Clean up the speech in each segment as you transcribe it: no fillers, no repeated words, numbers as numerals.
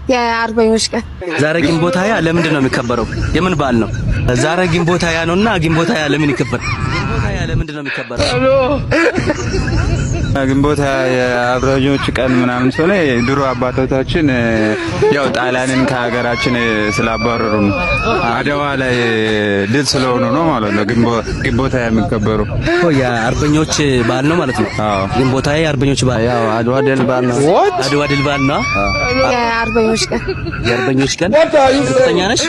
የአርበኞች ቀን ዛሬ ግንቦት ሃያ ለምንድን ነው የሚከበረው? የምን በዓል ነው? ዛሬ ግንቦት ሃያ ነውና ግንቦት ሃያ ለምን ይከበራል? ግንቦት ሃያ ለምንድን ነው የሚከበረው? ግንቦት የአርበኞች ቀን ምናምን ስለሆነ ድሮ አባቶቻችን ያው ጣሊያንን ከሀገራችን ስላባረሩ ነው። አድዋ ላይ ድል ስለሆኑ ነው ማለት ነው ግንቦት ሃያ የሚከበሩ። የአርበኞች በዓል ነው ማለት ነው። አዎ ግንቦት ሃያ የአርበኞች በዓል ያው አድዋ ድል በዓል ነው። አድዋ ድል በዓል ነው። የአርበኞች ቀን እርግጠኛ ነሽ?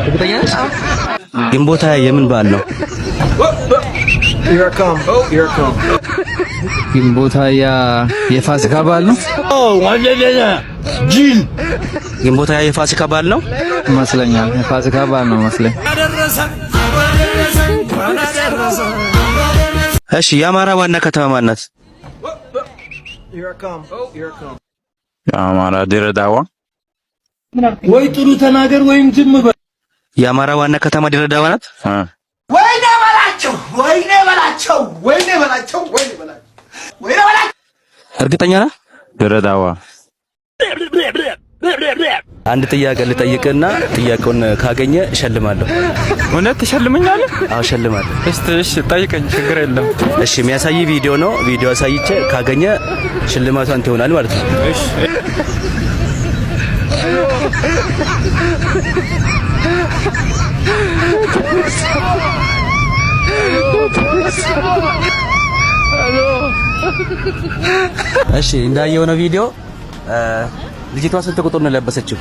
እርግጠኛ ነሽ? ግንቦት ሃያ የምን በዓል ነው? ግንቦት ሃያ የፋሲካ በዓል ነው። ግንቦት ሃያ የፋሲካ በዓል ነው ይመስለኛል። የፋሲካ በዓል ነው መስለኝ። እሺ የአማራ ዋና ከተማ ማን ናት? የአማራ ድሬዳዋ። ወይ ጥሩ ተናገር ወይም ዝም በል። የአማራ ዋና ከተማ ድሬዳዋ ናት። ወይኔ በላቸው ወይኔ በላቸው ወይኔ በላቸው ወይኔ በላቸው ወይኔ በላቸው። እርግጠኛ ነህ? ድሬዳዋ። አንድ ጥያቄ ልጠይቅና ጥያቄውን ካገኘ እሸልማለሁ። እውነት ትሸልመኛለህ? አዎ እሸልማለሁ። እሺ ጠይቀኝ፣ ችግር የለም። እሺ የሚያሳይ ቪዲዮ ነው። ቪዲዮ አሳይቼ ካገኘ ሽልማቱ አንተ ይሆናል ማለት ነው። እሺ እሺ እንዳየው ነው ቪዲዮ። ልጅቷ ስንት ቁጥር ነው ለበሰችው?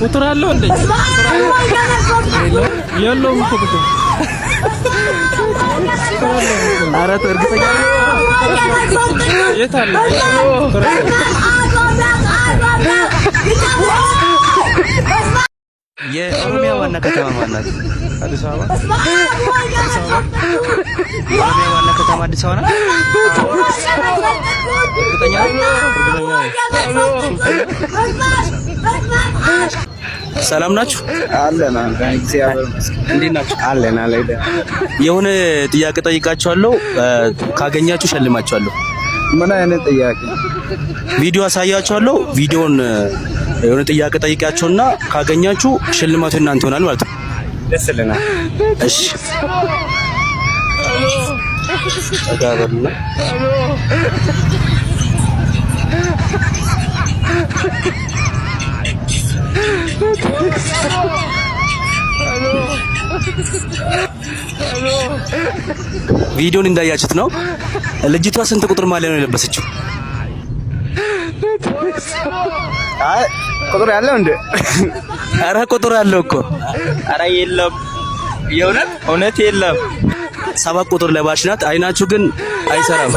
ቁጥር አለው እንዴ? የለውም እኮ ቁጥር። ኧረ እርግጠኛ የት አለ? የኦሮሚያ ዋና ከተማ ማን ናት? አዲስ አበባ። የኦሮሚያ ዋና ከተማ አዲስ አበባ ናት። እርግጠኛ ሰላም ናችሁ? አለና እግዚአብሔር ይመስገን። እንዴት ናችሁ? አለና ላይ የሆነ ጥያቄ ጠይቃችኋለሁ። ካገኛችሁ ሸልማችኋለሁ። ምን አይነት ጥያቄ? ቪዲዮ አሳያችኋለሁ። ቪዲዮን የሆነ ጥያቄ ጠይቃችሁና ካገኛችሁ ሽልማቱ እናንተ ይሆናል ማለት ነው። ደስ ይለናል። እሺ ተጋበልና ቪዲዮን እንዳያችሁት ነው። ልጅቷ ስንት ቁጥር ማሊያ ነው የለበሰችው? አይ ቁጥር ያለው እንዴ? ኧረ ቁጥር ያለው እኮ። ኧረ የለም፣ የእውነት እውነት የለም። 7 ቁጥር ለባሽ ናት። አይናችሁ ግን አይሰራም።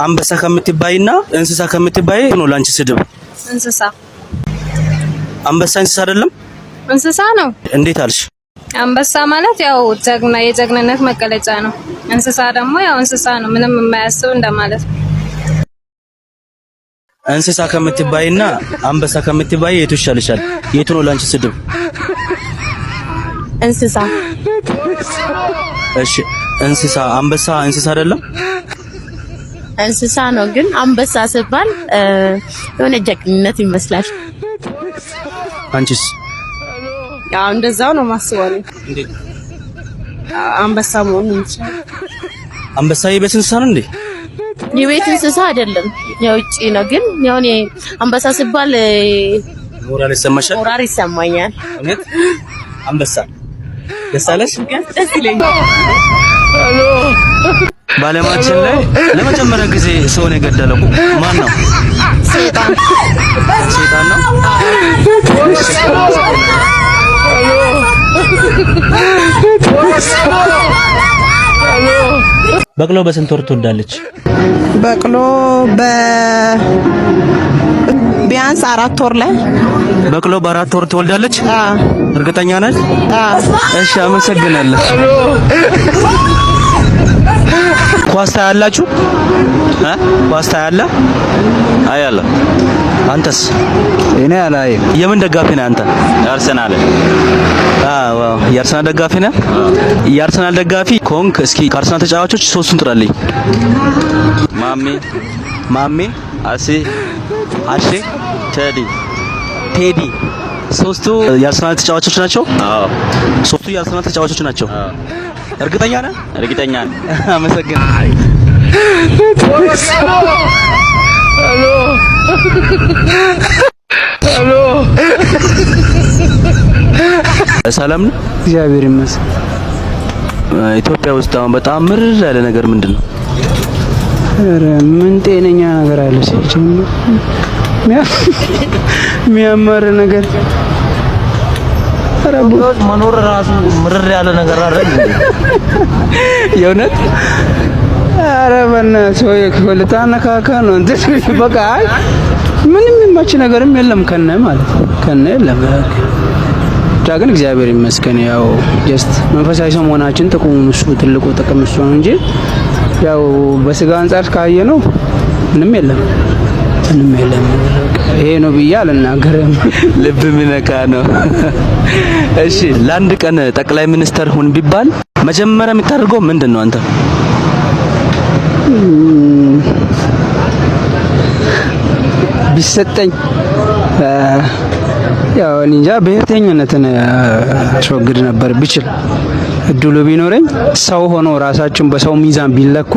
አንበሳ ከምትባይና እንስሳ ከምትባይ ነው ላንቺ ስድብ። እንስሳ። አንበሳ እንስሳ አይደለም? እንስሳ ነው። እንዴት አልሽ? አንበሳ ማለት ያው ጀግና የጀግንነት መገለጫ ነው። እንስሳ ደግሞ ያው እንስሳ ነው፣ ምንም የማያስብ እንደማለት ነው። እንስሳ ከምትባይና አንበሳ ከምትባይ የቱ ይሻልሻል? የቱ ነው ላንቺ ስድብ? እንስሳ። እሺ እንስሳ። አንበሳ እንስሳ አይደለም? እንስሳ ነው፣ ግን አንበሳ ሲባል የሆነ ጀግንነት ይመስላል። አንቺስ? ያው እንደዛው ነው ማስበው። እንዴት? አንበሳ መሆኑ ይችላል። አንበሳ የቤት እንስሳ ነው እንዴ? የቤት እንስሳ አይደለም፣ የውጪ ነው። ግን ያው አንበሳ ሲባል ሞራል ይሰማሻል? ሞራል ይሰማኛል። እውነት? አንበሳ ደስ አለሽ? ደስ ይለኛል። በዓለማችን ላይ ለመጀመሪያ ጊዜ ሰውን የገደለው ማን ነው? ሰይጣን። ሰይጣን ነው። በቅሎ በስንት ወር ትወልዳለች? በቅሎ ቢያንስ 4 ወር ላይ። በቅሎ በ4 ወር ትወልዳለች? እርግጠኛ ነሽ? አዎ። እሺ አመሰግናለሁ። ኳስ ታያላችሁ? ኳስ ታያለህ? አያለሁ። አንተስ? እኔ አላየም። የምን ደጋፊ ነህ አንተ? አርሰናል። አዎ የአርሰናል ደጋፊ ነህ? የአርሰናል ደጋፊ ኮንክ እስኪ ከአርሰናል ተጫዋቾች ሶስቱን ጥራልኝ። ማሜ፣ አሼ፣ ቴዲ ሶስቱ የአርሰናል ተጫዋቾች ናቸው? አዎ ሶስቱ የአርሰናል ተጫዋቾች ናቸው። እርግጠኛ ነህ? እርግጠኛ ነኝ። አመሰግናለሁ። ሄሎ ሰላም ነው? እግዚአብሔር ይመስገን። ኢትዮጵያ ውስጥ አሁን በጣም ምርር ያለ ነገር ምንድን ነው? ኧረ ምን ጤነኛ ነገር አለ? ሲጀምር የሚያማር ነገር መኖር ራሱ ምርር ያለ ነገር አይደል? የእውነት ኧረ በእናትህ ሰው ልታነካካ ነው እንትን በቃ ምንም የሚመች ነገርም የለም ከነ ማለት ከነ የለም። ብቻ ግን እግዚአብሔር ይመስገን ያው ጀስት መንፈሳዊ ሰው መሆናችን ጥቅሙ እሱ ትልቁ ጥቅም እሱ ነው እንጂ ያው በስጋ አንጻር ካየ ነው ምንም የለም። ይሄ ነው ብዬ አልናገርም። ልብ ምነካ ነው። እሺ ለአንድ ቀን ጠቅላይ ሚኒስተር ሁን ቢባል መጀመሪያ የምታደርገው ምንድን ነው አንተ? ቢሰጠኝ ያው እንጃ ብሔርተኝነትን አስወግድ ነበር ብችል እድሉ ቢኖረኝ ሰው ሆኖ ራሳችን በሰው ሚዛን ቢለኩ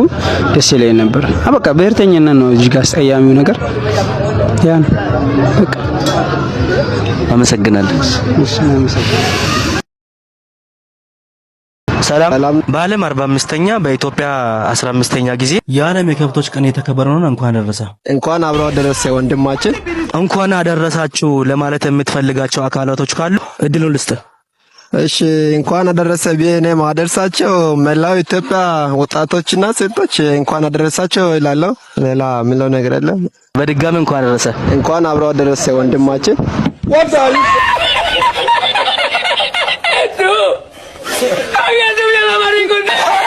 ደስ ይለኝ ነበር። በቃ ብሔርተኝነት ነው እዚህ ጋር አስቀያሚው ነገር ያን በቃ። አመሰግናለሁ። ሰላም። በዓለም 45ኛ በኢትዮጵያ 15ኛ ጊዜ የዓለም የከብቶች ቀን የተከበረ ነው። እንኳን አደረሰ። እንኳን አብሮ አደረሰ ወንድማችን። እንኳን አደረሳችሁ ለማለት የምትፈልጋቸው አካላቶች ካሉ እድሉን ልስጥ። እሺ እንኳን አደረሰ ቢኔ ማደርሳቸው መላው ኢትዮጵያ ወጣቶችና ሴቶች እንኳን አደረሳቸው ይላለው። ሌላ ምለው ነገር የለም። በድጋሚ እንኳን አደረሰ። እንኳን አብሮ አደረሰ ወንድማችን። ወዳይ I can't do it,